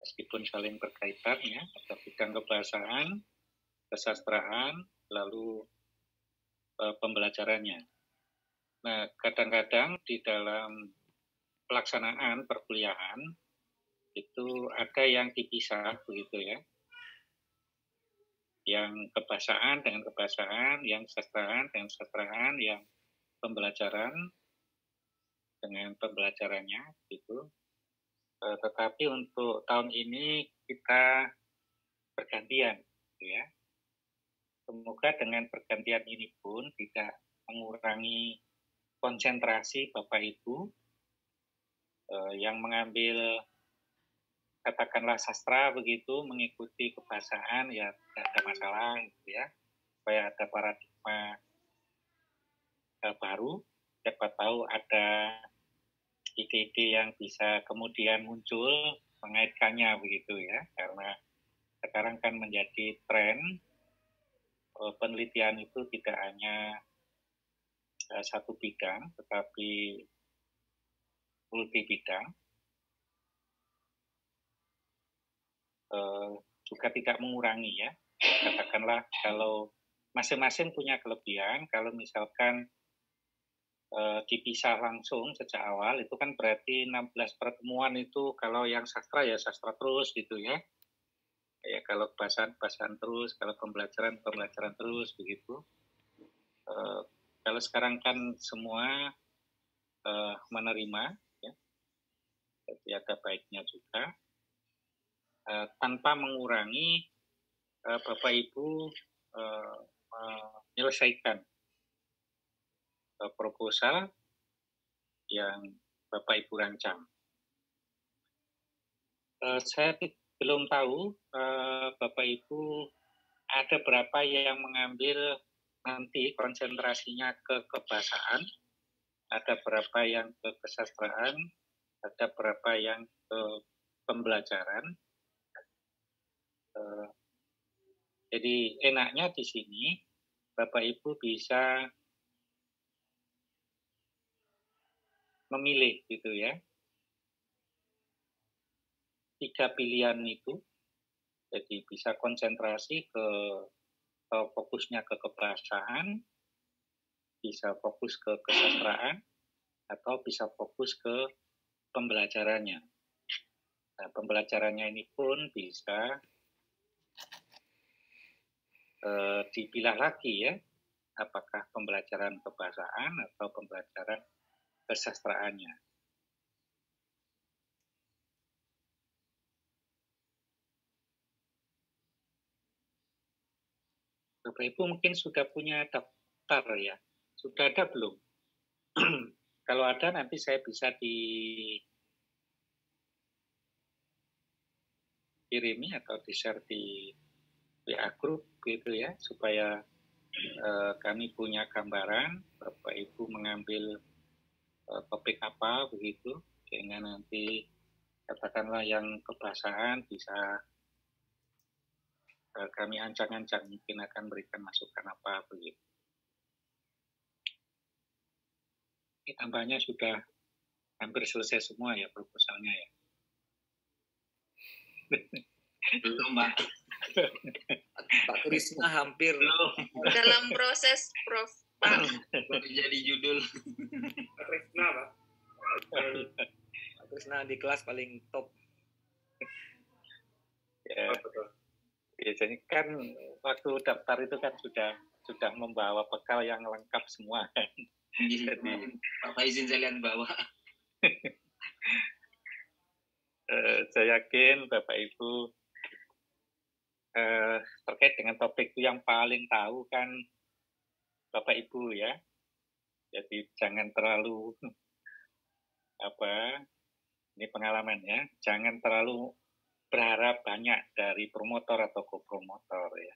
meskipun saling berkaitan ya, ada bidang kebahasaan, kesastraan, lalu pembelajarannya. Nah, kadang-kadang di dalam pelaksanaan perkuliahan itu ada yang dipisah begitu ya. Yang kebahasaan dengan kebahasaan, yang sastraan dengan sastraan, yang pembelajaran dengan pembelajarannya gitu. Tetapi untuk tahun ini kita bergantian gitu ya. Semoga dengan pergantian ini pun tidak mengurangi konsentrasi Bapak Ibu yang mengambil katakanlah sastra begitu, mengikuti kebahasaan ya tidak ada masalah gitu ya, supaya ada paradigma baru, siapa tahu ada ide-ide yang bisa kemudian muncul mengaitkannya begitu ya, karena sekarang kan menjadi tren penelitian itu tidak hanya satu bidang tetapi multi bidang. Juga tidak mengurangi ya. Katakanlah kalau masing-masing punya kelebihan, kalau misalkan dipisah langsung sejak awal, itu kan berarti 16 pertemuan itu kalau yang sastra ya sastra terus gitu ya. Ya kalau kebahasaan terus, kalau pembelajaran terus begitu. Kalau sekarang kan semua menerima, ya. Jadi ada baiknya juga. Tanpa mengurangi Bapak Ibu menyelesaikan proposal yang Bapak Ibu rancang. Saya belum tahu Bapak Ibu ada berapa yang mengambil nanti konsentrasinya ke kebahasaan, ada berapa yang ke kesastraan, ada berapa yang ke pembelajaran. Jadi enaknya di sini Bapak Ibu bisa memilih gitu ya. 3 pilihan itu, jadi bisa konsentrasi ke fokusnya ke kebahasaan, bisa fokus ke kesastraan, atau bisa fokus ke pembelajarannya. Nah, pembelajarannya ini pun bisa dipilah lagi ya, apakah pembelajaran kebahasaan atau pembelajaran kesastraannya. Bapak Ibu mungkin sudah punya daftar ya, sudah ada belum? Kalau ada nanti saya bisa dikirimi atau di-share di WA group gitu ya, supaya kami punya gambaran Bapak Ibu mengambil topik apa begitu, sehingga nanti katakanlah yang kebahasaan bisa kami ancang-ancang mungkin akan berikan masukan apa begitu. Ini tambahnya sudah hampir selesai semua ya proposalnya ya. Belum, Pak. Pak Krisna hampir dalam proses, Prof. Pak. baru jadi judul. Pak Krisna, Pak. Pak Krisna di kelas paling top. Ya, biasanya kan waktu daftar itu kan sudah membawa bekal yang lengkap semua. Jadi Pak izin saya lihat bawa. Saya yakin Bapak Ibu terkait dengan topik itu yang paling tahu kan Bapak Ibu ya. Jadi jangan terlalu ini pengalaman ya, jangan terlalu berharap banyak dari promotor atau kopromotor ya.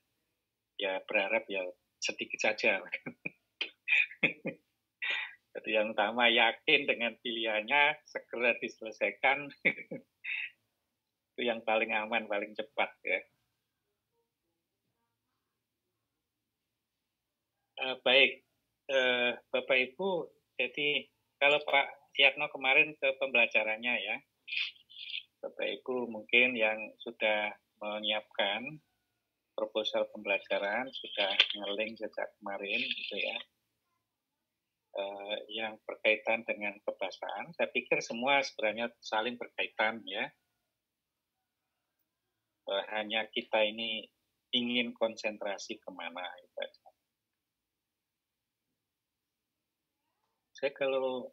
Ya berharap ya sedikit saja. Jadi yang utama yakin dengan pilihannya, segera diselesaikan. Itu yang paling aman, paling cepat ya. Baik, Bapak Ibu, jadi kalau Pak Yatno kemarin ke pembelajarannya ya, Bapak Ibu mungkin yang sudah menyiapkan proposal pembelajaran sudah nge-link sejak kemarin gitu ya. Yang berkaitan dengan kebahasaan, saya pikir semua sebenarnya saling berkaitan ya. Hanya kita ini ingin konsentrasi kemana itu aja. Saya kalau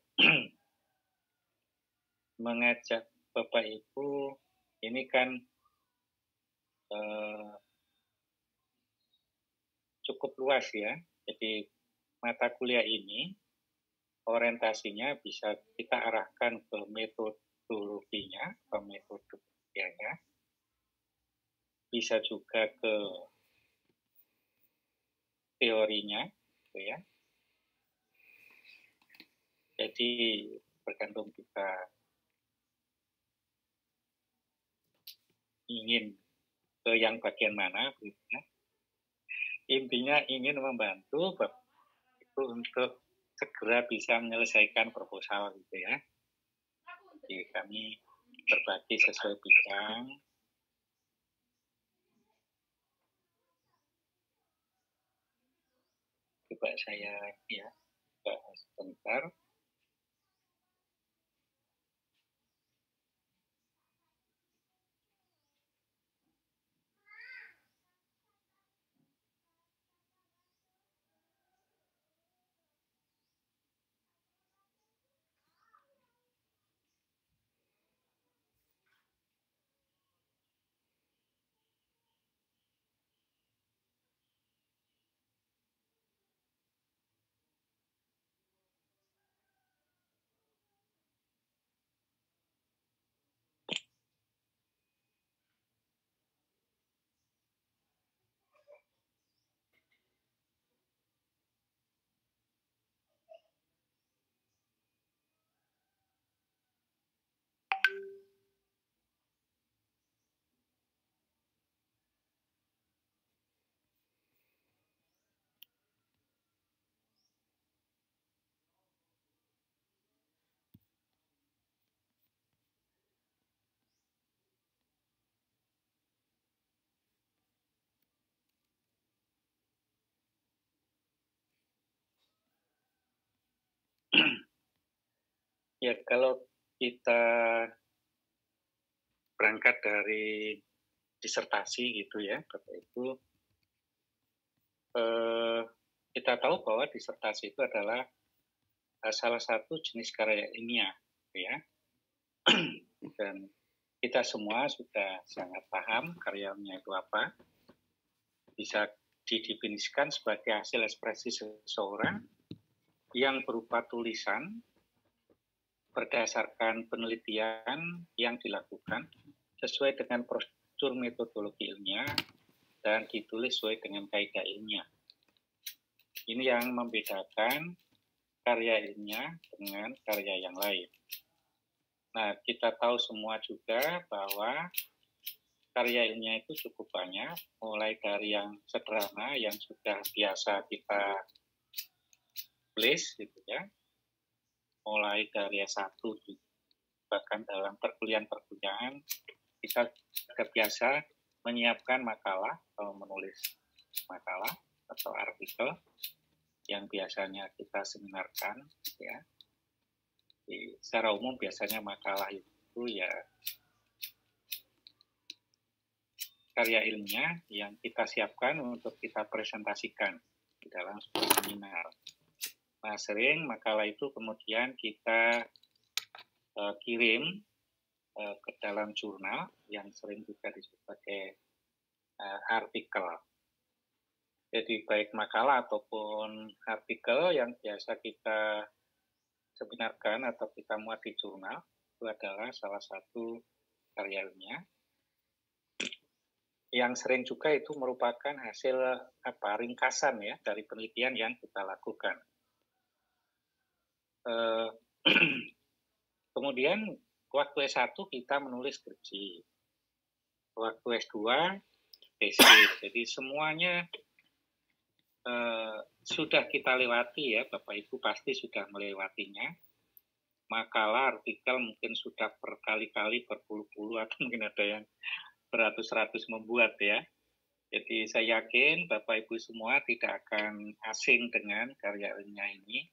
mengajak Bapak Ibu, ini kan cukup luas ya. Jadi mata kuliah ini orientasinya bisa kita arahkan ke metodologinya, ke metodologianya, bisa juga ke teorinya, gitu ya. Jadi bergantung kita ingin ke yang bagian mana, gitu ya. Intinya ingin membantu Bapak Ibu untuk segera bisa menyelesaikan proposal gitu ya. Jadi kami berbagi sesuai bidang. Coba saya ya bahas sebentar. Ya, kalau kita berangkat dari disertasi gitu ya, Bapak Ibu, kita tahu bahwa disertasi itu adalah salah satu jenis karya ilmiah, gitu ya. Dan kita semua sudah sangat paham karya ilmiah itu apa, bisa didefinisikan sebagai hasil ekspresi seseorang yang berupa tulisan berdasarkan penelitian yang dilakukan sesuai dengan prosedur metodologi ilmiah dan ditulis sesuai dengan kaidah ilmiah. Ini yang membedakan karya ilmiah dengan karya yang lain. Nah, kita tahu semua juga bahwa karya ilmiah itu cukup banyak, mulai dari yang sederhana yang sudah biasa kita tulis gitu ya, mulai dari S1 bahkan dalam perkuliahan kita sudah biasa menyiapkan makalah atau menulis makalah atau artikel yang biasanya kita seminarkan ya. Secara umum biasanya makalah itu ya karya ilmiah yang kita siapkan untuk kita presentasikan di dalam sebuah seminar. Nah, sering makalah itu kemudian kita kirim ke dalam jurnal yang sering juga disebut sebagai artikel. Jadi baik makalah ataupun artikel yang biasa kita seminarkan atau kita muat di jurnal itu adalah salah satu karya ilmiah yang sering juga itu merupakan hasil ringkasan ya dari penelitian yang kita lakukan. Kemudian waktu S1 kita menulis skripsi, waktu S2 tesis. Jadi semuanya sudah kita lewati ya, Bapak Ibu pasti sudah melewatinya. makalah, artikel mungkin sudah berkali-kali, berpuluh-puluh, atau mungkin ada yang beratus-ratus membuat ya. Jadi saya yakin Bapak Ibu semua tidak akan asing dengan karya ilmiah ini.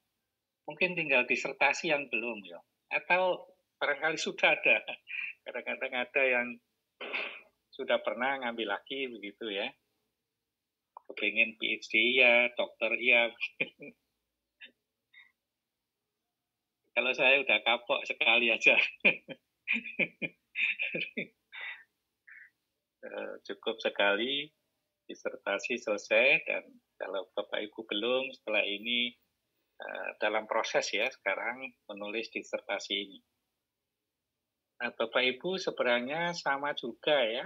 Mungkin tinggal disertasi yang belum ya. Atau barangkali sudah ada. Kadang-kadang ada yang sudah pernah ngambil lagi begitu ya. Kepingin PhD ya, dokter ya. Kalau saya udah kapok sekali aja. Cukup sekali disertasi selesai, dan kalau Bapak Ibu belum, setelah ini dalam proses ya sekarang menulis disertasi ini. Nah, Bapak Ibu sebenarnya sama juga ya.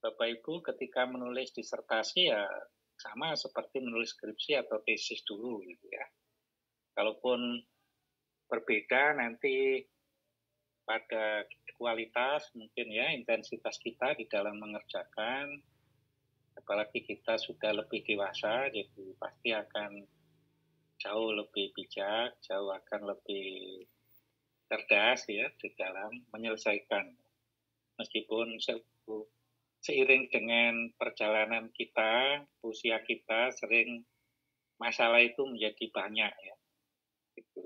Bapak Ibu ketika menulis disertasi ya sama seperti menulis skripsi atau tesis dulu gitu ya. Kalaupun berbeda nanti pada kualitas mungkin ya, intensitas kita di dalam mengerjakan, apalagi kita sudah lebih dewasa, jadi pasti akan jauh lebih bijak, jauh akan lebih cerdas ya di dalam menyelesaikan. Meskipun seiring dengan perjalanan kita, usia kita, sering masalah itu menjadi banyak ya.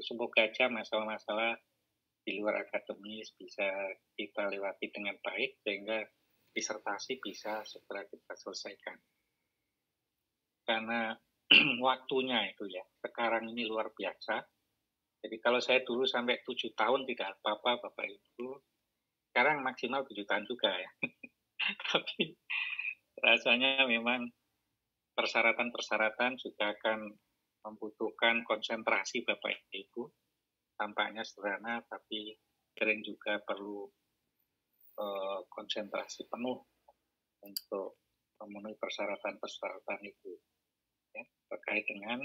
Semoga aja masalah-masalah di luar akademis bisa kita lewati dengan baik, sehingga disertasi bisa segera kita selesaikan. Karena waktunya itu ya, sekarang ini luar biasa. Jadi kalau saya dulu sampai 7 tahun tidak apa-apa Bapak Ibu, sekarang maksimal 7 tahun juga ya. Tapi rasanya memang persyaratan-persyaratan juga akan membutuhkan konsentrasi Bapak Ibu. Tampaknya sederhana, tapi sering juga perlu konsentrasi penuh untuk memenuhi persyaratan-persyaratan itu. Ya, terkait dengan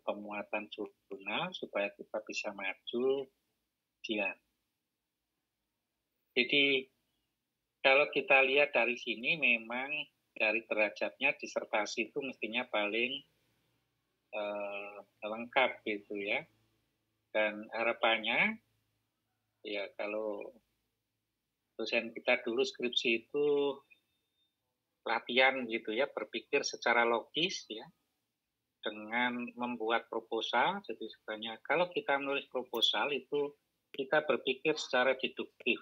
pemuatan jurnal supaya kita bisa maju ujian. Jadi kalau kita lihat dari sini memang dari derajatnya disertasi itu mestinya paling lengkap gitu ya. Dan harapannya ya kalau dosen kita dulu skripsi itu latihan gitu ya, berpikir secara logis ya, dengan membuat proposal. Jadi sebenarnya kalau kita menulis proposal itu kita berpikir secara deduktif.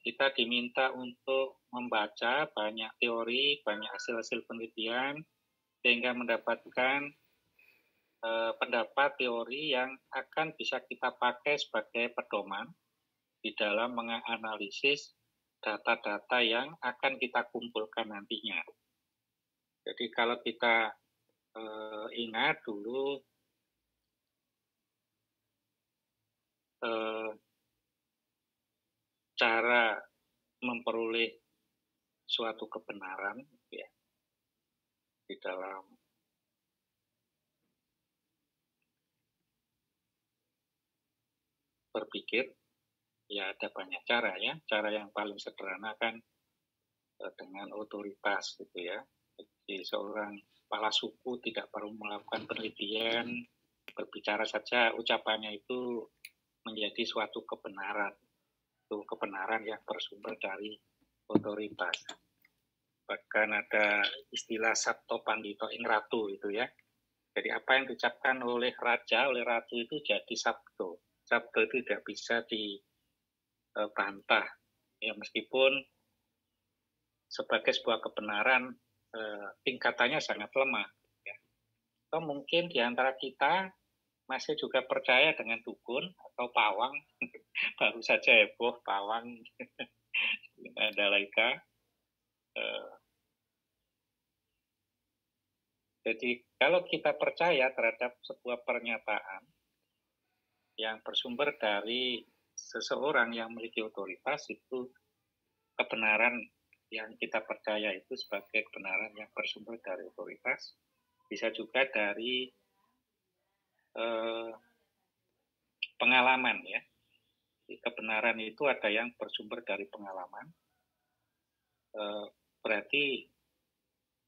Kita diminta untuk membaca banyak teori, banyak hasil-hasil penelitian, sehingga mendapatkan pendapat teori yang akan bisa kita pakai sebagai pedoman di dalam menganalisis data-data yang akan kita kumpulkan nantinya. Jadi kalau kita ingat dulu cara memperoleh suatu kebenaran ya, di dalam berpikir ya ada banyak cara ya. Cara yang paling sederhana kan dengan otoritas gitu ya. Jadi seorang kepala suku tidak perlu melakukan penelitian, berbicara saja ucapannya itu menjadi suatu kebenaran. Itu kebenaran yang bersumber dari otoritas. Bahkan ada istilah sabto pandito ing ratu itu ya. Jadi apa yang diucapkan oleh raja, oleh ratu itu jadi sabto. Sabto itu tidak bisa dibantah. Ya meskipun sebagai sebuah kebenaran tingkatannya sangat lemah. Ya. Atau mungkin di antara kita masih juga percaya dengan dukun atau pawang. Baru saja heboh pawang Mandalika. Jadi kalau kita percaya terhadap sebuah pernyataan yang bersumber dari seseorang yang memiliki otoritas, itu kebenaran yang kita percaya itu sebagai kebenaran yang bersumber dari otoritas. Bisa juga dari pengalaman ya. Kebenaran itu ada yang bersumber dari pengalaman. Berarti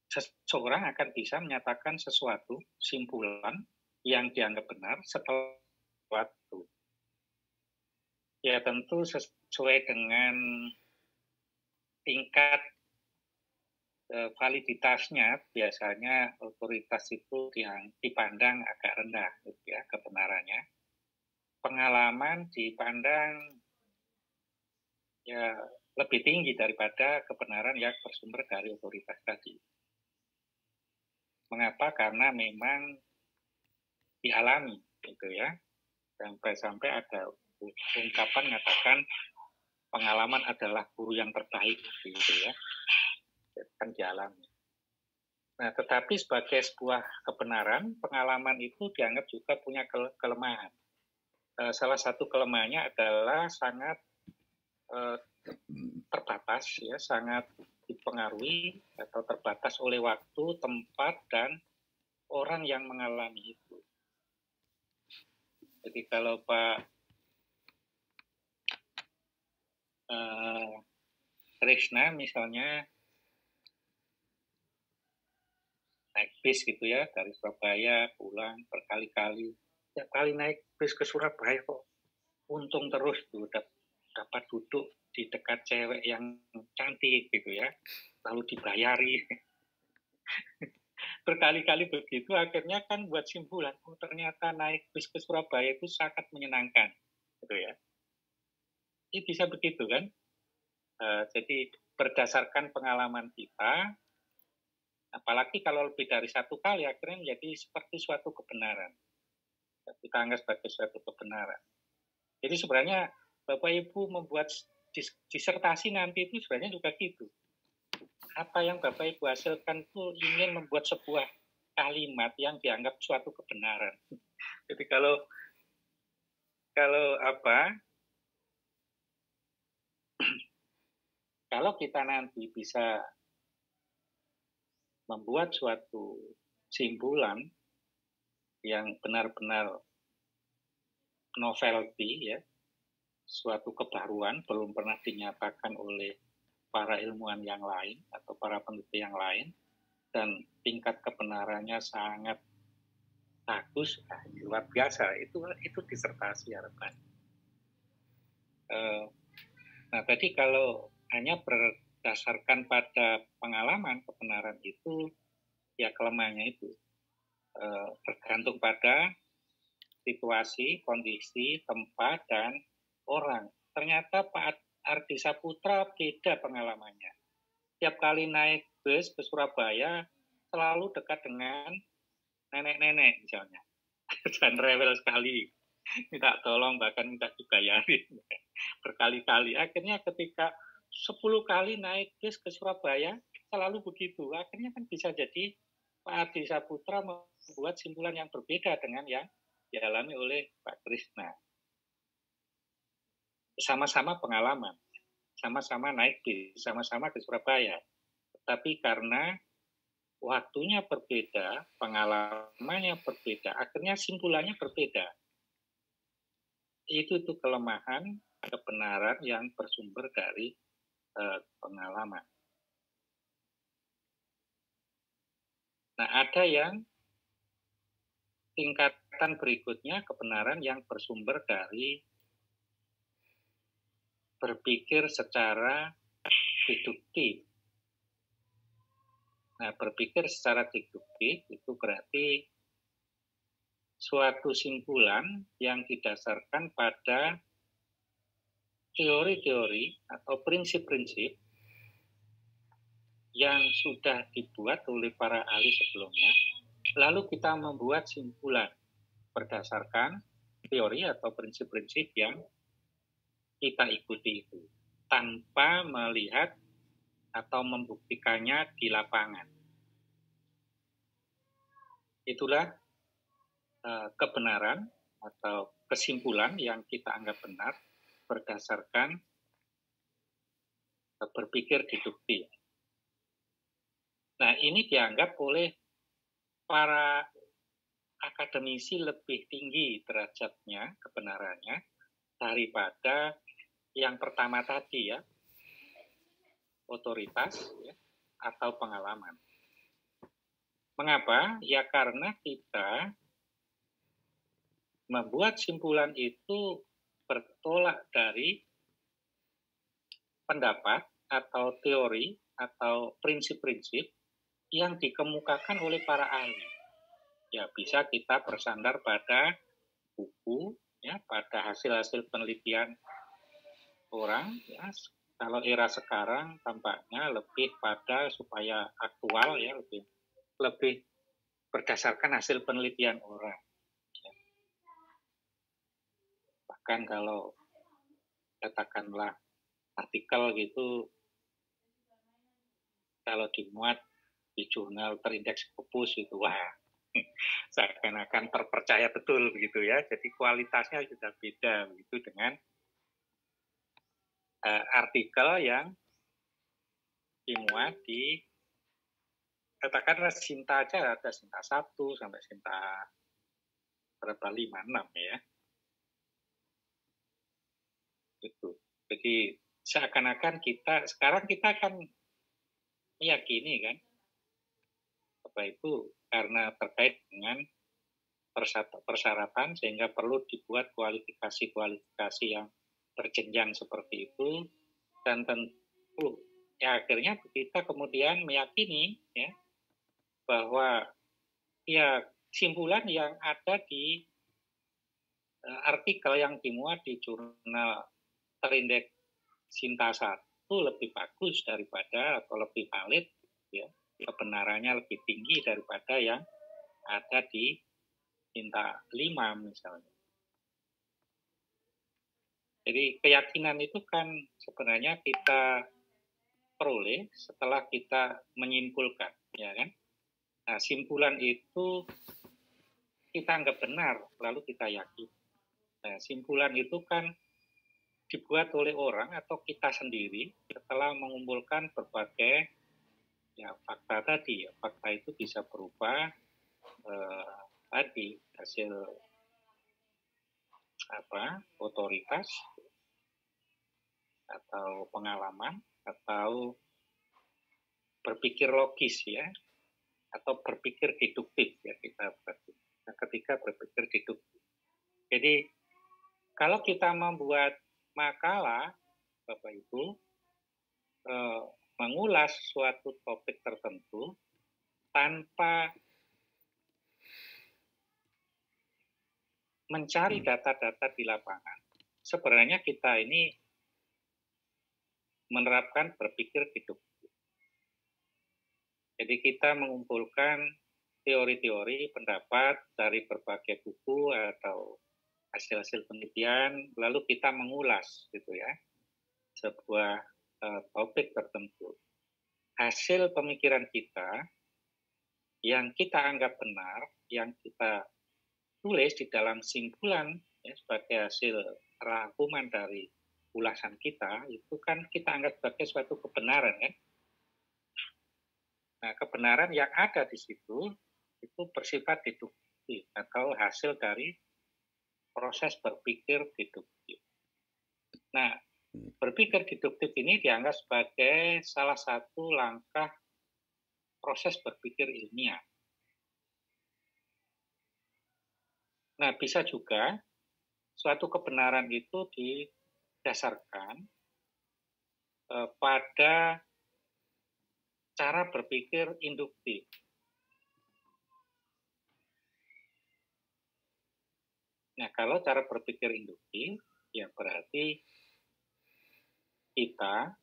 seseorang akan bisa menyatakan sesuatu simpulan yang dianggap benar setelah sesuatu. Ya tentu sesuai dengan tingkat validitasnya, biasanya otoritas itu yang dipandang agak rendah, gitu ya, kebenarannya. Pengalaman dipandang ya lebih tinggi daripada kebenaran yang bersumber dari otoritas tadi. Mengapa? Karena memang dialami, gitu ya. Sampai-sampai ada ungkapan mengatakan pengalaman adalah guru yang terbaik, gitu ya. Kan dialami. Nah, tetapi sebagai sebuah kebenaran, pengalaman itu dianggap juga punya kelemahan. Salah satu kelemahannya adalah sangat terbatas, ya, sangat dipengaruhi atau terbatas oleh waktu, tempat, dan orang yang mengalami itu. Jadi kalau Pak Krishna misalnya naik bis gitu ya, dari Surabaya pulang berkali-kali. Setiap kali naik bis ke Surabaya kok untung terus tuh dapat duduk di dekat cewek yang cantik gitu ya, lalu dibayari. Berkali-kali begitu, akhirnya kan buat simpulan, oh ternyata naik bis ke Surabaya itu sangat menyenangkan, gitu ya. Ini bisa begitu kan? Jadi berdasarkan pengalaman kita, apalagi kalau lebih dari satu kali, akhirnya menjadi seperti suatu kebenaran. Kita anggap sebagai suatu kebenaran. Jadi sebenarnya Bapak Ibu membuat disertasi nanti itu sebenarnya juga gitu. Apa yang Bapak Ibu hasilkan itu ingin membuat sebuah kalimat yang dianggap suatu kebenaran. Jadi kalau kita nanti bisa membuat suatu simpulan yang benar-benar novelty, ya, suatu kebaruan belum pernah dinyatakan oleh para ilmuwan yang lain atau para peneliti yang lain, dan tingkat kebenarannya sangat bagus, luar biasa, itu disertasi harapan. Nah, tadi kalau hanya berdasarkan pada pengalaman, kebenaran itu ya kelemahannya itu bergantung pada situasi, kondisi, tempat, dan orang. Ternyata Pak Ardi Saputra beda pengalamannya. Tiap kali naik bus ke Surabaya selalu dekat dengan nenek-nenek misalnya. Dan rewel sekali. Minta tolong, bahkan minta dibayarin. Berkali-kali. Akhirnya ketika 10 kali naik bis ke Surabaya selalu begitu. Akhirnya kan bisa jadi Pak Ardi Saputra membuat simpulan yang berbeda dengan yang dialami oleh Pak Krishna. Sama-sama pengalaman, sama-sama naik bis, sama-sama ke Surabaya. Tapi karena waktunya berbeda, pengalamannya berbeda, akhirnya simpulannya berbeda. Itu kelemahan kebenaran yang bersumber dari pengalaman. Nah, ada yang tingkatan berikutnya, kebenaran yang bersumber dari berpikir secara deduktif. Nah, berpikir secara deduktif itu berarti suatu simpulan yang didasarkan pada teori-teori atau prinsip-prinsip yang sudah dibuat oleh para ahli sebelumnya, lalu kita membuat simpulan berdasarkan teori atau prinsip-prinsip yang kita ikuti itu, tanpa melihat atau membuktikannya di lapangan. Itulah kebenaran atau kesimpulan yang kita anggap benar berdasarkan berpikir deduktif. Nah, ini dianggap oleh para akademisi lebih tinggi derajatnya, kebenarannya, daripada yang pertama tadi, ya, otoritas, ya, atau pengalaman. Mengapa? Ya karena kita membuat simpulan itu bertolak dari pendapat atau teori atau prinsip-prinsip yang dikemukakan oleh para ahli. Ya, bisa kita bersandar pada buku, ya, pada hasil-hasil penelitian orang, ya. Kalau era sekarang tampaknya lebih pada supaya aktual, ya, lebih berdasarkan hasil penelitian orang. Ya. Bahkan kalau katakanlah artikel gitu, kalau dimuat di jurnal terindeks Scopus itu, wah, seakan-akan terpercaya betul begitu ya. Jadi kualitasnya sudah beda begitu dengan artikel yang dimuat di katakanlah Sinta aja, ada Sinta 1 sampai Sinta berapa 5, 6 ya. Itu. Jadi seakan-akan sekarang kita kan meyakini kan apa itu karena terkait dengan persyaratan sehingga perlu dibuat kualifikasi yang berjenjang seperti itu, dan tentu ya akhirnya kita kemudian meyakini ya bahwa ya simpulan yang ada di artikel yang dimuat di jurnal terindeks Sinta 1 lebih bagus daripada atau lebih valid ya, kebenarannya lebih tinggi daripada yang ada di Sinta 5 misalnya. Jadi keyakinan itu kan sebenarnya kita peroleh setelah kita menyimpulkan, ya kan? Nah, simpulan itu kita anggap benar, lalu kita yakin. Nah, simpulan itu kan dibuat oleh orang atau kita sendiri setelah mengumpulkan berbagai ya fakta tadi. Ya, fakta itu bisa berupa tadi hasil otoritas atau pengalaman atau berpikir logis ya, atau berpikir deduktif ya kita ketika berpikir deduktif. Jadi kalau kita membuat makalah Bapak Ibu mengulas suatu topik tertentu tanpa mencari data-data di lapangan, sebenarnya kita ini menerapkan berpikir deduktif. Jadi kita mengumpulkan teori-teori, pendapat dari berbagai buku atau hasil-hasil penelitian, lalu kita mengulas gitu ya sebuah topik tertentu. Hasil pemikiran kita yang kita anggap benar, yang kita tulis di dalam simpulan ya, sebagai hasil rangkuman dari ulasan kita, itu kan kita anggap sebagai suatu kebenaran kan. Nah, kebenaran yang ada di situ itu bersifat deduktif atau hasil dari proses berpikir deduktif. Nah, berpikir deduktif ini dianggap sebagai salah satu langkah proses berpikir ilmiah. Nah, bisa juga suatu kebenaran itu didasarkan pada cara berpikir induktif. Nah, kalau cara berpikir induktif, ya berarti kita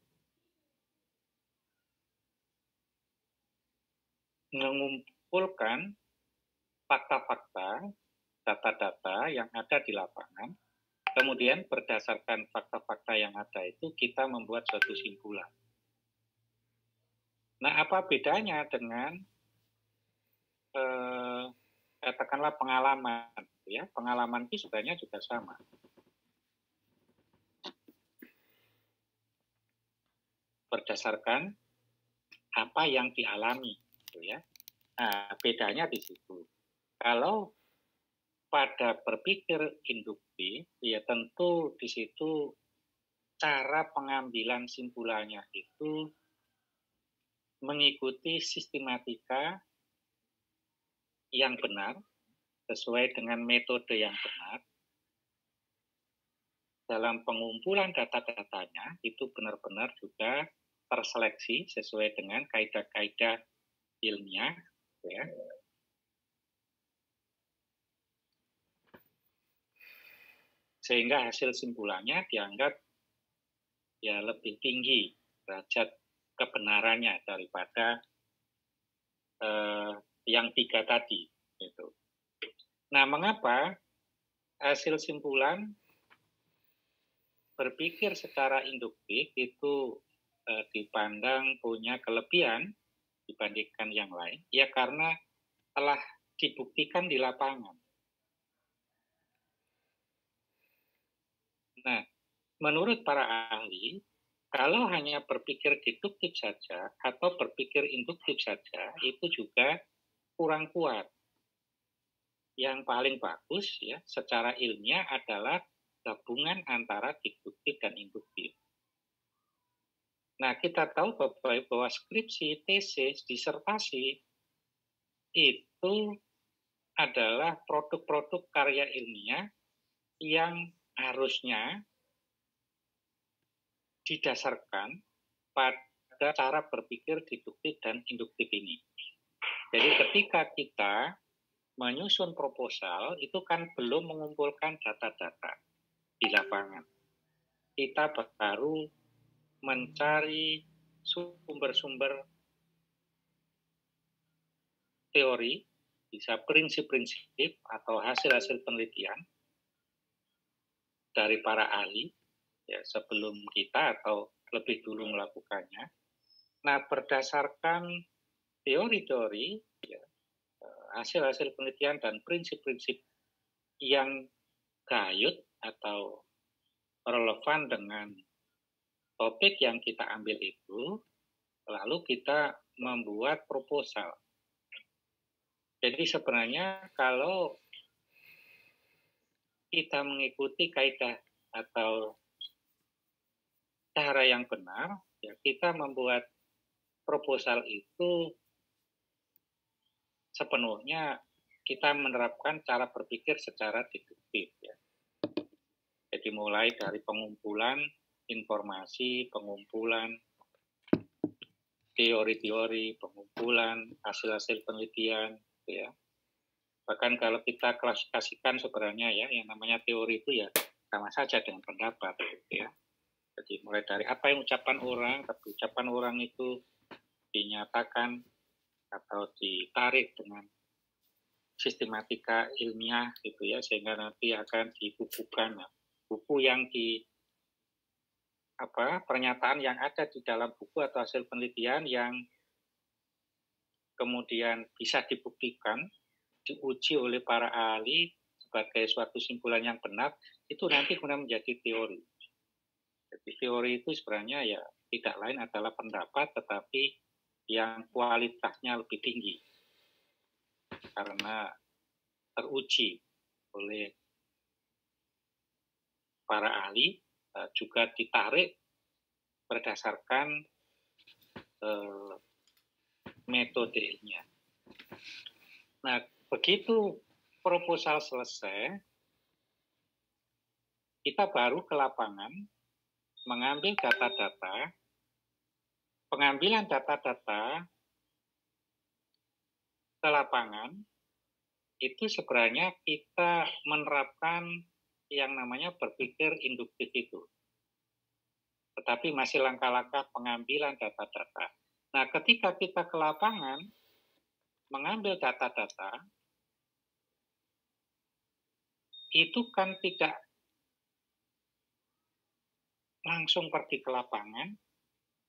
mengumpulkan fakta-fakta, data-data yang ada di lapangan, kemudian berdasarkan fakta-fakta yang ada itu kita membuat suatu simpulan. Nah, apa bedanya dengan katakanlah pengalaman? Ya, pengalaman itu sebenarnya juga sama. Berdasarkan apa yang dialami, gitu ya. Nah, bedanya di situ. Kalau pada berpikir induktif, ya tentu di situ cara pengambilan simpulannya itu mengikuti sistematika yang benar, sesuai dengan metode yang benar, dalam pengumpulan data-datanya itu benar-benar juga terseleksi sesuai dengan kaidah-kaidah ilmiah, ya. Sehingga hasil simpulannya dianggap ya lebih tinggi derajat kebenarannya daripada yang 3 tadi. Gitu. Nah, mengapa hasil simpulan berpikir secara induktif itu dipandang punya kelebihan dibandingkan yang lain? Ya karena telah dibuktikan di lapangan. Nah, menurut para ahli, kalau hanya berpikir deduktif saja atau berpikir induktif saja, itu juga kurang kuat. Yang paling bagus ya secara ilmiah adalah gabungan antara deduktif dan induktif. Nah, kita tahu bahwa skripsi, tesis, disertasi itu adalah produk-produk karya ilmiah yang harusnya didasarkan pada cara berpikir deduktif dan induktif ini. Jadi ketika kita menyusun proposal, itu kan belum mengumpulkan data-data di lapangan. Kita baru mencari sumber-sumber teori, bisa prinsip-prinsip atau hasil-hasil penelitian dari para ahli, ya sebelum kita atau lebih dulu melakukannya. Nah, berdasarkan teori-teori, ya, hasil-hasil penelitian dan prinsip-prinsip yang gayut atau relevan dengan topik yang kita ambil itu, lalu kita membuat proposal. Jadi sebenarnya kalau kita mengikuti kaidah atau cara yang benar, ya kita membuat proposal itu sepenuhnya kita menerapkan cara berpikir secara deduktif. Ya. Jadi mulai dari pengumpulan informasi, pengumpulan teori-teori, pengumpulan hasil-hasil penelitian, ya. Bahkan kalau kita klasifikasikan sebenarnya ya, yang namanya teori itu ya sama saja dengan pendapat, ya. Jadi mulai dari apa yang ucapan orang, tapi ucapan orang itu dinyatakan atau ditarik dengan sistematika ilmiah gitu ya, sehingga nanti akan dibukukan buku yang pernyataan yang ada di dalam buku atau hasil penelitian yang kemudian bisa dibuktikan, diuji oleh para ahli sebagai suatu simpulan yang benar, itu nanti kemudian menjadi teori. Jadi teori itu sebenarnya ya tidak lain adalah pendapat, tetapi yang kualitasnya lebih tinggi karena teruji oleh para ahli, juga ditarik berdasarkan metodenya. Nah, begitu proposal selesai, kita baru ke lapangan mengambil data-data. Pengambilan data-data ke lapangan itu sebenarnya kita menerapkan yang namanya berpikir induktif itu. Tetapi masih langkah-langkah pengambilan data-data. Nah, ketika kita ke lapangan mengambil data-data, itu kan tidak langsung pergi ke lapangan,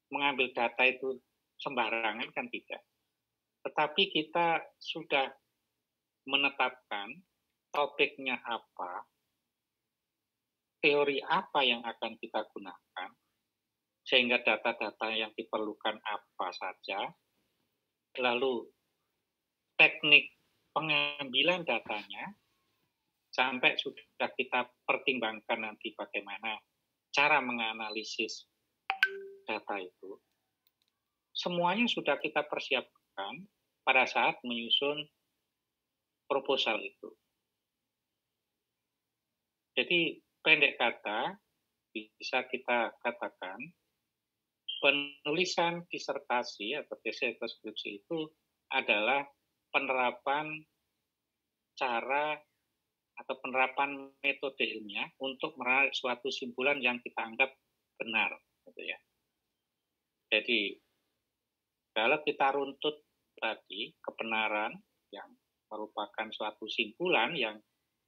mengambil data itu sembarangan kan tidak. Tetapi kita sudah menetapkan topiknya apa, teori apa yang akan kita gunakan, sehingga data-data yang diperlukan apa saja, lalu teknik pengambilan datanya, sampai sudah kita pertimbangkan nanti bagaimana cara menganalisis data itu, semuanya sudah kita persiapkan pada saat menyusun proposal itu. Jadi pendek kata bisa kita katakan penulisan disertasi atau tesis atau skripsi itu adalah penerapan cara atau penerapan metode ilmiah untuk meraih suatu simpulan yang kita anggap benar, gitu ya. Jadi kalau kita runtut tadi kebenaran yang merupakan suatu simpulan yang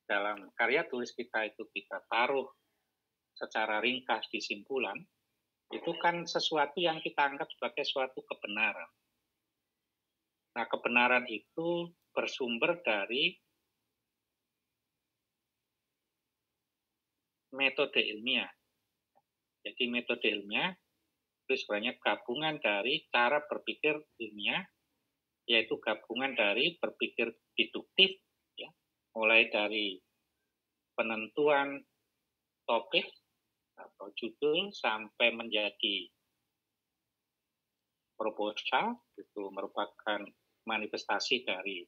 dalam karya tulis kita itu kita taruh secara ringkas di simpulan, itu kan sesuatu yang kita anggap sebagai suatu kebenaran. Nah, kebenaran itu bersumber dari metode ilmiah. Jadi metode ilmiah itu sebenarnya gabungan dari cara berpikir ilmiah, yaitu gabungan dari berpikir deduktif, ya, mulai dari penentuan topik atau judul sampai menjadi proposal, itu merupakan manifestasi dari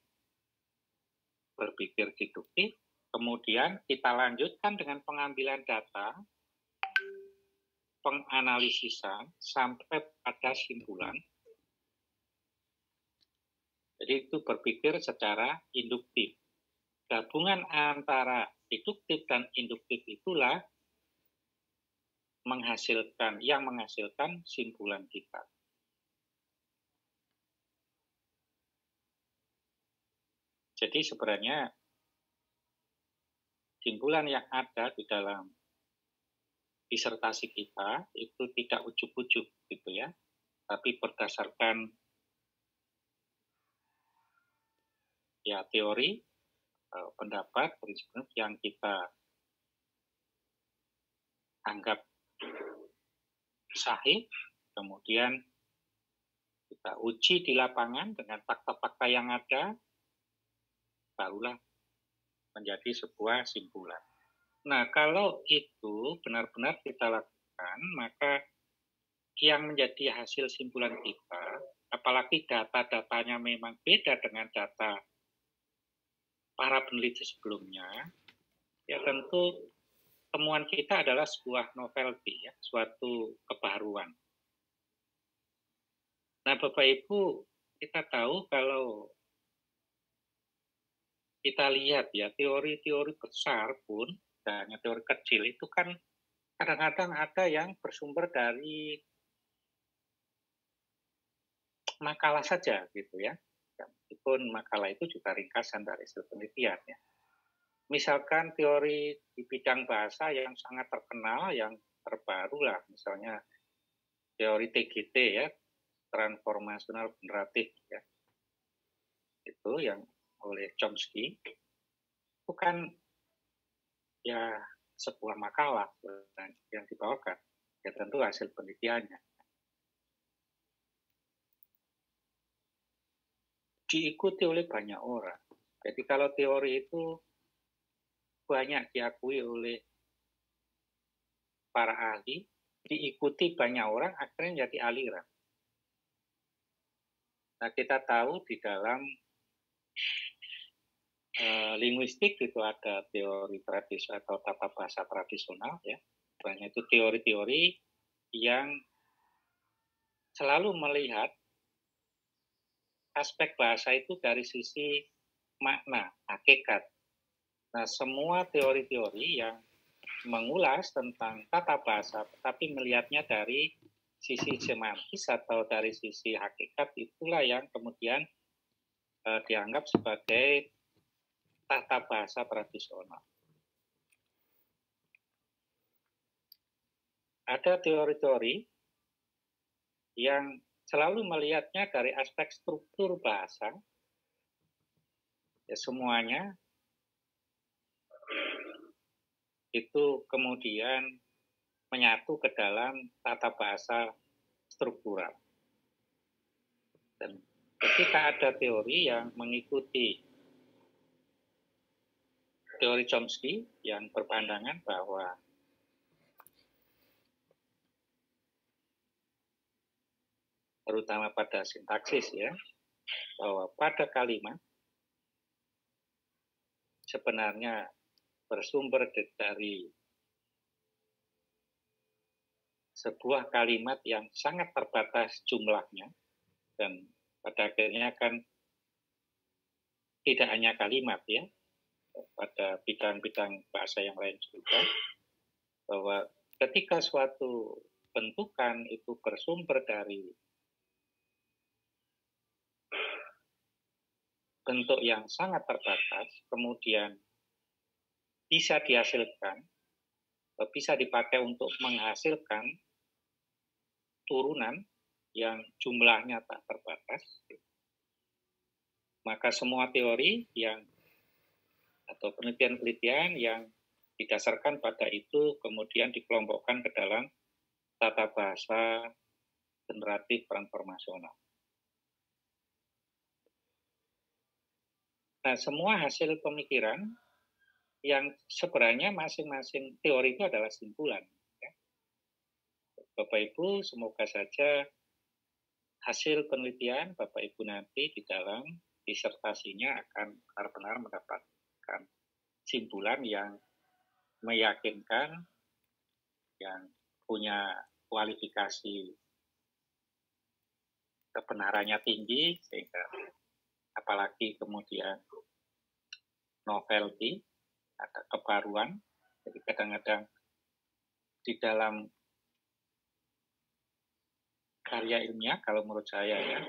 berpikir deduktif. Kemudian kita lanjutkan dengan pengambilan data, penganalisisan sampai pada simpulan. Jadi itu berpikir secara induktif. Gabungan antara deduktif dan induktif itulah yang menghasilkan simpulan kita. Jadi sebenarnya simpulan yang ada di dalam disertasi kita itu tidak ujuk-ujuk gitu ya, tapi berdasarkan ya teori, pendapat, prinsip yang kita anggap sahih, kemudian kita uji di lapangan dengan fakta-fakta yang ada, barulah menjadi sebuah simpulan. Nah, kalau itu benar-benar kita lakukan, maka yang menjadi hasil simpulan kita, apalagi data-datanya memang beda dengan data para peneliti sebelumnya, ya tentu temuan kita adalah sebuah novelty, ya, suatu kebaruan. Nah, Bapak Ibu, kita tahu kalau kita lihat ya teori-teori besar pun, dan teori kecil itu kan kadang-kadang ada yang bersumber dari makalah saja gitu ya. Meskipun makalah itu juga ringkasan dari hasil penelitian ya. Misalkan teori di bidang bahasa yang sangat terkenal, yang terbaru lah, misalnya teori TGT ya, transformasional generatif ya, itu yang oleh Chomsky, itu kan ya sebuah makalah yang dibawakan, ya tentu hasil penelitiannya. Diikuti oleh banyak orang. Jadi kalau teori itu banyak diakui oleh para ahli, diikuti banyak orang, akhirnya jadi aliran. Nah, kita tahu di dalam linguistik itu ada teori tradisional atau tata bahasa tradisional, ya. Banyak itu teori-teori yang selalu melihat aspek bahasa itu dari sisi makna, hakikat. Nah, semua teori-teori yang mengulas tentang tata bahasa, tapi melihatnya dari sisi semantis atau dari sisi hakikat, itulah yang kemudian dianggap sebagai tata bahasa tradisional. Ada teori-teori yang selalu melihatnya dari aspek struktur bahasa, ya semuanya itu kemudian menyatu ke dalam tata bahasa struktural. Dan ketika ada teori yang mengikuti teori Chomsky yang berpandangan bahwa terutama pada sintaksis ya, bahwa pada kalimat sebenarnya bersumber dari sebuah kalimat yang sangat terbatas jumlahnya, dan pada akhirnya kan tidak hanya kalimat ya, pada bidang-bidang bahasa yang lain juga, bahwa ketika suatu bentukan itu bersumber dari bentuk yang sangat terbatas, kemudian bisa dihasilkan, bisa dipakai untuk menghasilkan turunan yang jumlahnya tak terbatas, maka semua teori yang atau penelitian-penelitian yang didasarkan pada itu kemudian dikelompokkan ke dalam tata bahasa generatif transformasional. Nah, semua hasil pemikiran yang sebenarnya masing-masing teori itu adalah simpulan. Ya. Bapak Ibu, semoga saja hasil penelitian Bapak Ibu nanti di dalam disertasinya akan benar-benar mendapatkan simpulan yang meyakinkan, yang punya kualifikasi kebenarannya tinggi, sehingga apalagi kemudian novelty, ada kebaruan. Jadi kadang-kadang di dalam karya ilmiah, kalau menurut saya ya,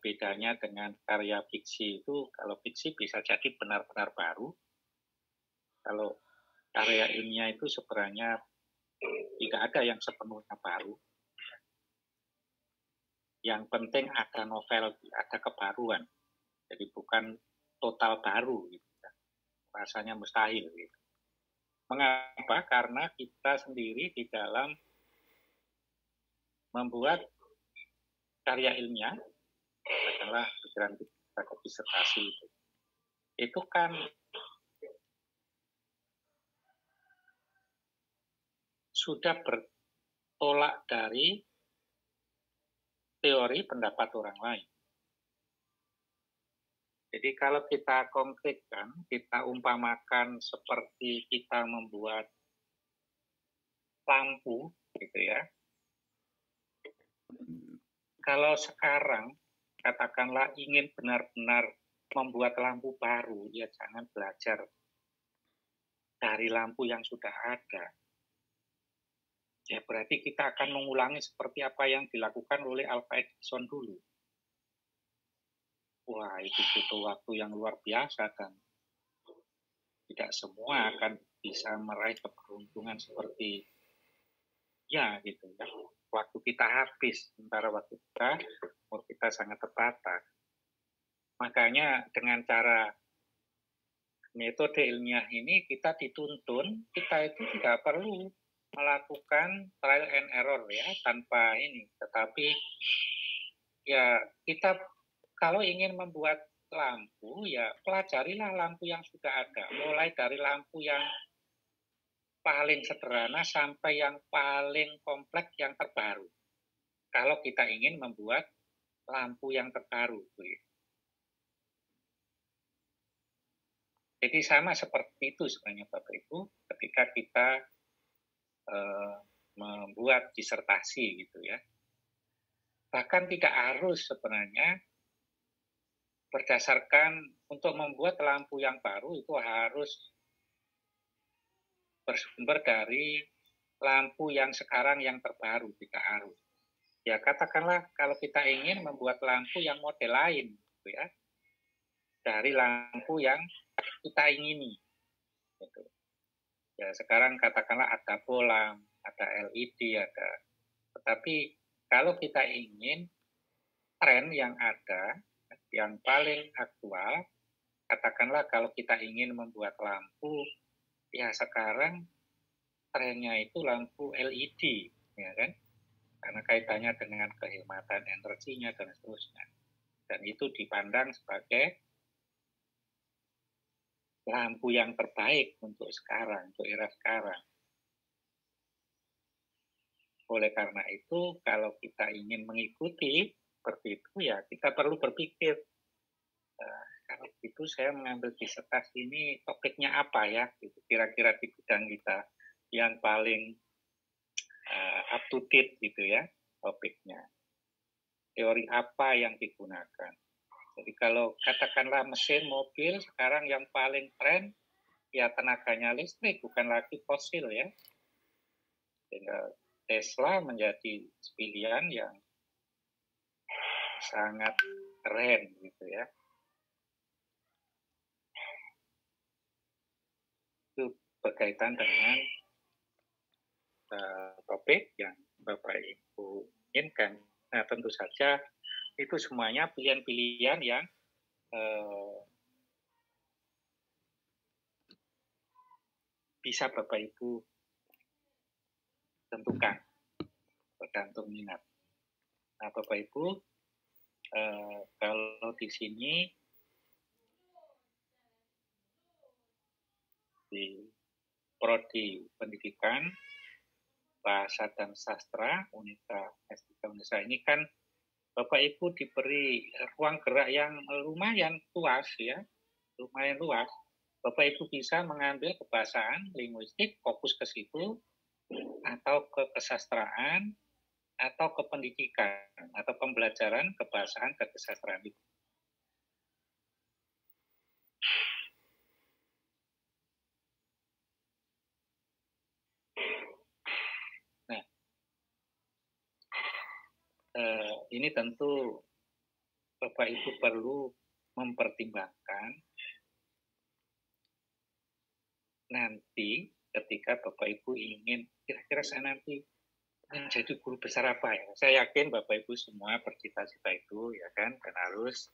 bedanya dengan karya fiksi itu, kalau fiksi bisa jadi benar-benar baru. Kalau karya ilmiah itu sebenarnya tidak ada yang sepenuhnya baru. Yang penting ada novel, ada kebaruan. Jadi bukan total baru, gitu. Rasanya mustahil. Gitu. Mengapa? Karena kita sendiri di dalam membuat karya ilmiah, katakanlah pikiran kita ke disertasi itu kan sudah bertolak dari teori pendapat orang lain. Jadi kalau kita konkretkan, kita umpamakan seperti kita membuat lampu, gitu ya. Kalau sekarang, katakanlah ingin benar-benar membuat lampu baru, ya jangan belajar dari lampu yang sudah ada. Ya berarti kita akan mengulangi seperti apa yang dilakukan oleh Alva Edison dulu. Wah, itu butuh waktu yang luar biasa dan tidak semua akan bisa meraih keberuntungan seperti ya gitu ya. Waktu kita habis, sementara waktu kita, umur kita sangat terbatas. Makanya dengan cara metode ilmiah ini kita dituntun, kita itu tidak perlu melakukan trial and error ya tanpa ini, tetapi ya kita kalau ingin membuat lampu ya pelajarilah lampu yang sudah ada, mulai dari lampu yang paling sederhana sampai yang paling kompleks yang terbaru. Kalau kita ingin membuat lampu yang terbaru. Jadi sama seperti itu sebenarnya Bapak Ibu ketika kita membuat disertasi gitu ya. Bahkan tidak harus sebenarnya berdasarkan untuk membuat lampu yang baru itu harus bersumber dari lampu yang sekarang yang terbaru, tidak harus. Ya katakanlah kalau kita ingin membuat lampu yang model lain gitu ya. Dari lampu yang kita ingini. Gitu. Ya sekarang katakanlah ada bolam, ada LED, ada. Tetapi kalau kita ingin tren yang ada, yang paling aktual, katakanlah kalau kita ingin membuat lampu, ya sekarang trennya itu lampu LED, ya kan? Karena kaitannya dengan kehematan energinya dan seterusnya. Dan itu dipandang sebagai lampu yang terbaik untuk sekarang, untuk era sekarang. Oleh karena itu, kalau kita ingin mengikuti seperti itu, ya kita perlu berpikir, kalau itu saya mengambil disertasi ini topiknya apa ya, gitu. Kira-kira di bidang kita yang paling up to date gitu ya topiknya. Teori apa yang digunakan. Jadi kalau katakanlah mesin mobil sekarang yang paling tren ya tenaganya listrik, bukan lagi fosil ya. Sehingga Tesla menjadi pilihan yang sangat keren gitu ya. Itu berkaitan dengan topik yang Bapak Ibu inginkan. Nah tentu saja itu semuanya pilihan-pilihan yang bisa Bapak Ibu tentukan tergantung minat. Nah Bapak Ibu kalau di sini di Prodi Pendidikan Bahasa dan Sastra Unita S3 Unesa ini kan Bapak Ibu diberi ruang gerak yang lumayan luas ya, lumayan luas. Bapak Ibu bisa mengambil kebahasaan, linguistik, fokus ke situ, atau ke kesastraan, atau ke pendidikan, atau pembelajaran kebahasaan ke kesastraan itu. Nah, ini tentu Bapak Ibu perlu mempertimbangkan nanti ketika Bapak Ibu ingin kira-kira saya nanti menjadi guru besar apa ya. Saya yakin Bapak Ibu semua bercita-cita itu ya kan, dan harus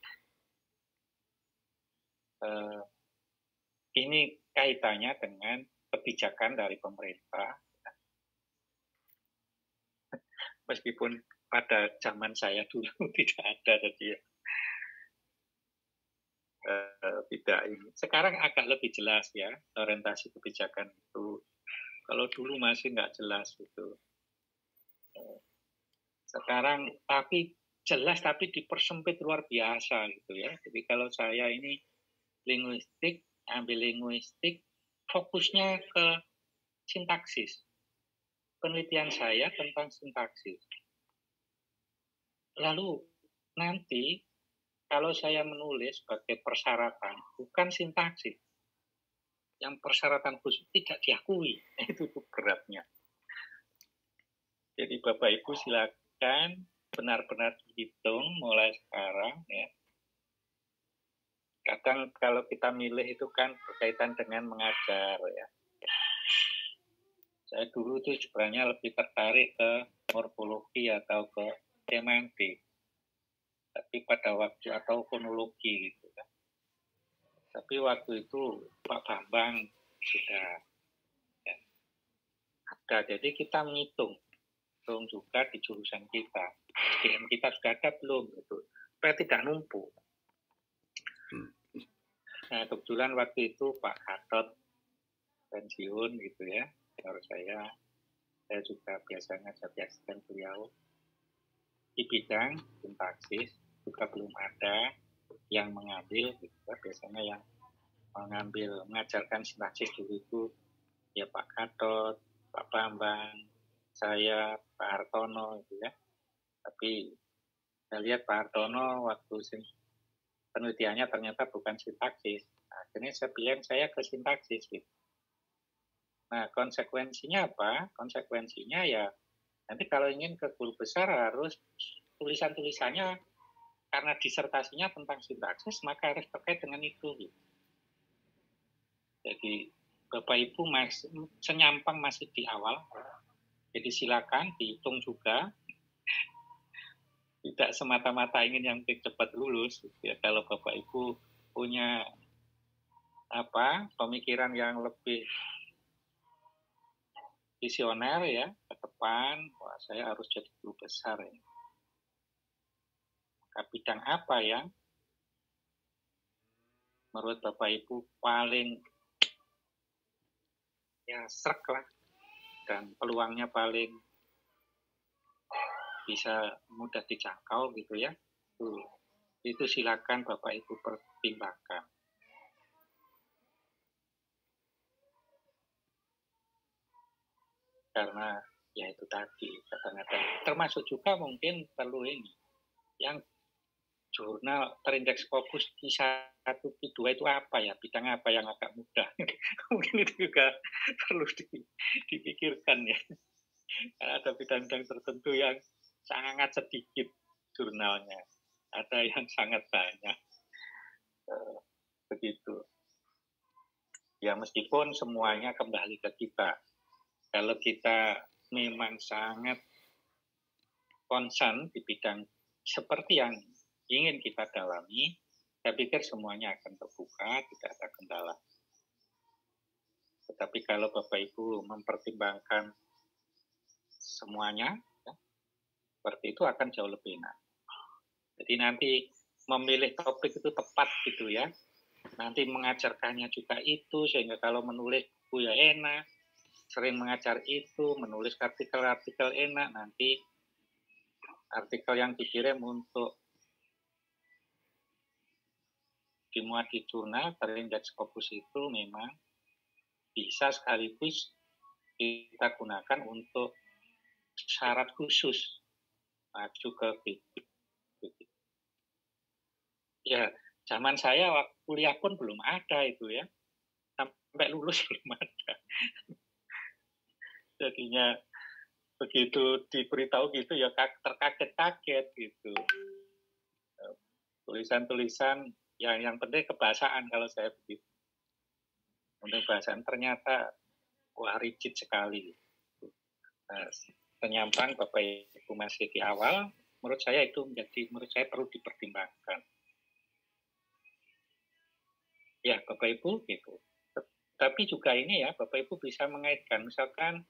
ini kaitannya dengan kebijakan dari pemerintah. Meskipun pada zaman saya dulu tidak ada jadi tidak ini. Sekarang agak lebih jelas ya orientasi kebijakan itu. Kalau dulu masih nggak jelas gitu. Sekarang tapi jelas tapi dipersempit luar biasa gitu ya. Jadi kalau saya ini linguistik, ambil linguistik, fokusnya ke sintaksis. Penelitian saya tentang sintaksis. Lalu nanti kalau saya menulis sebagai persyaratan, bukan sintaksis. Yang persyaratan khusus tidak diakui. Itu beratnya. Jadi Bapak Ibu silakan benar-benar dihitung mulai sekarang ya. Kadang kalau kita milih itu kan berkaitan dengan mengajar ya. Saya dulu tuh sebenarnya lebih tertarik ke morfologi atau ke semantik. Tapi pada waktu atau fonologi gitu kan. Tapi waktu itu Pak Bambang sudah ya, ada. Jadi kita menghitung juga di jurusan kita. SDM kita sudah ada belum gitu. Supaya tidak numpuk. Nah kebetulan waktu itu Pak Gatot pensiun gitu ya. Menurut saya juga biasanya ngajar beliau di bidang sintaksis juga belum ada yang mengambil gitu ya. Biasanya yang mengajarkan sintaksis dulu itu ya Pak Gatot, Pak Bambang, saya, Pak Hartono gitu ya. Tapi saya lihat Pak Hartono waktu penelitiannya ternyata bukan sintaksis. Akhirnya saya bilang saya ke sintaksis gitu. Nah konsekuensinya apa? Konsekuensinya ya nanti kalau ingin ke guru besar harus tulisan-tulisannya karena disertasinya tentang sintaksis maka harus terkait dengan itu gitu. Jadi Bapak Ibu masih senyampang masih di awal. Jadi silakan dihitung juga. Tidak semata-mata ingin yang cepat lulus. Ya, kalau Bapak Ibu punya pemikiran yang lebih visioner ya ke depan, wah saya harus jadi guru besar ya. Maka bidang apa yang menurut Bapak Ibu paling ya srek lah dan peluangnya paling bisa mudah dijangkau gitu ya. Itu silakan Bapak Ibu pertimbangkan. Karena ya itu tadi kadang-kadang termasuk juga mungkin perlu ini yang jurnal terindeks Scopus Q1 Q2 itu apa ya, bidang apa yang agak mudah. Mungkin itu juga perlu dipikirkan ya, karena ada bidang-bidang tertentu yang sangat sedikit jurnalnya, ada yang sangat banyak. Begitu ya, meskipun semuanya kembali ke kita. Kalau kita memang sangat concern di bidang seperti yang ingin kita dalami, saya pikir semuanya akan terbuka, tidak ada kendala. Tetapi kalau Bapak Ibu mempertimbangkan semuanya, ya, seperti itu akan jauh lebih enak. Jadi nanti memilih topik itu tepat gitu ya. Nanti mengajarkannya juga itu, sehingga kalau menulis buku ya enak. Sering mengajar itu, menulis artikel-artikel enak, nanti artikel yang dikirim untuk dimuat di jurnal terindeks Scopus itu memang bisa sekaligus kita gunakan untuk syarat khusus maju ke PIB. Ya, zaman saya waktu kuliah pun belum ada itu ya, sampai lulus belum ada. Jadinya begitu diberitahu gitu ya terkaget-kaget gitu. Tulisan-tulisan yang penting kebahasaan kalau saya begitu. Untuk bahasaan ternyata wah rigid sekali. Nah, penyampaian Bapak Ibu masih di awal, menurut saya itu menurut saya perlu dipertimbangkan. Ya Bapak Ibu gitu. Tapi juga ini ya Bapak Ibu bisa mengaitkan misalkan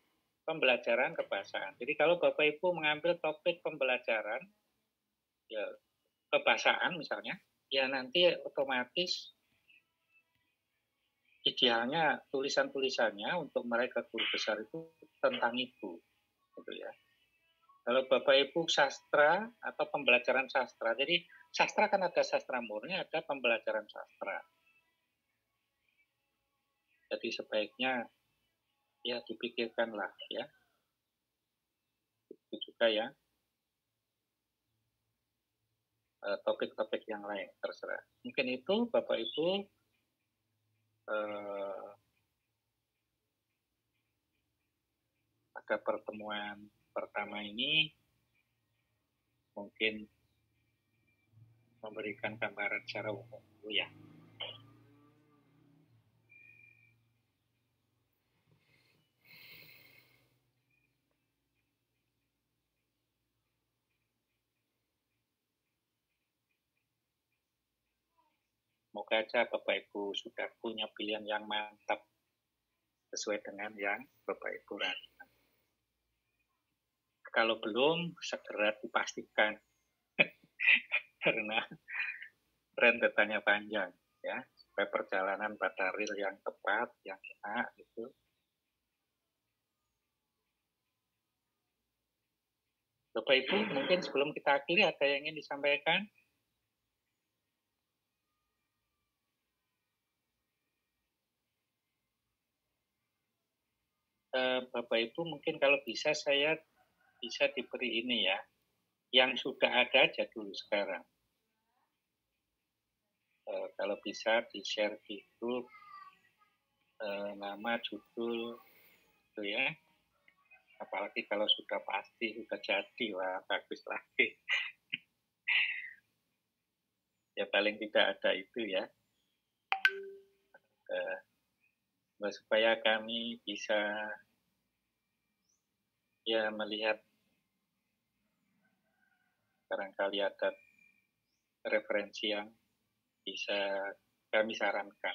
pembelajaran kebahasaan. Jadi kalau Bapak Ibu mengambil topik pembelajaran ya kebahasaan misalnya, ya nanti otomatis idealnya tulisan-tulisannya untuk mereka guru besar itu tentang itu, gitu ya. Kalau Bapak Ibu sastra atau pembelajaran sastra, jadi sastra kan ada sastra murni, ada pembelajaran sastra. Jadi sebaiknya ya dipikirkanlah ya. Itu juga ya. Topik-topik yang lain terserah. Mungkin itu Bapak Ibu pada pertemuan pertama ini mungkin memberikan gambaran secara umum ya. Semoga aja Bapak Ibu sudah punya pilihan yang mantap sesuai dengan yang Bapak Ibu rasakan. Kalau belum, segera dipastikan karena rentetannya panjang ya, supaya perjalanan pada rel yang tepat, yang enak itu. Bapak Ibu, mungkin sebelum kita akhiri ada yang ingin disampaikan? Bapak Ibu mungkin kalau bisa saya bisa diberi ini ya, yang sudah ada aja dulu sekarang. Kalau bisa di-share di grup nama, judul, itu ya. Apalagi kalau sudah pasti, sudah jadi, wah bagus lagi. Ya paling tidak ada itu ya. Supaya kami bisa ya melihat barangkali ada referensi yang bisa kami sarankan.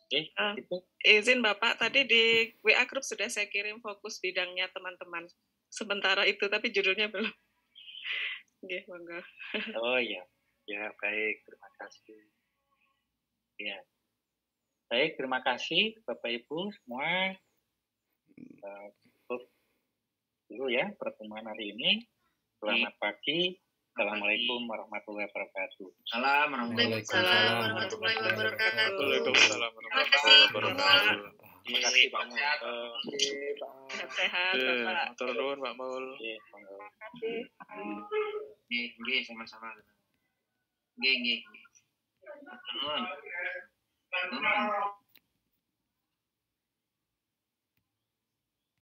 Gitu. Izin Bapak, tadi di WA Group sudah saya kirim fokus bidangnya teman-teman. Sementara itu, tapi judulnya belum. Oke, bangga. Oh iya, ya baik, terima kasih. Ya, baik, terima kasih Bapak Ibu semua. Cukup dulu ya pertemuan hari ini. Selamat pagi, Assalamualaikum warahmatullahi wabarakatuh. Salam Waalaikumsalam warahmatullahi wabarakatuh. Waalaikumsalam warahmatullahi wabarakatuh. Terima kasih Pak Mul. Sehat-sehat, Bapak. Matur nuwun Pak Mul. Iya, monggo. Nggih, sama-sama. Nggih. Nuhun.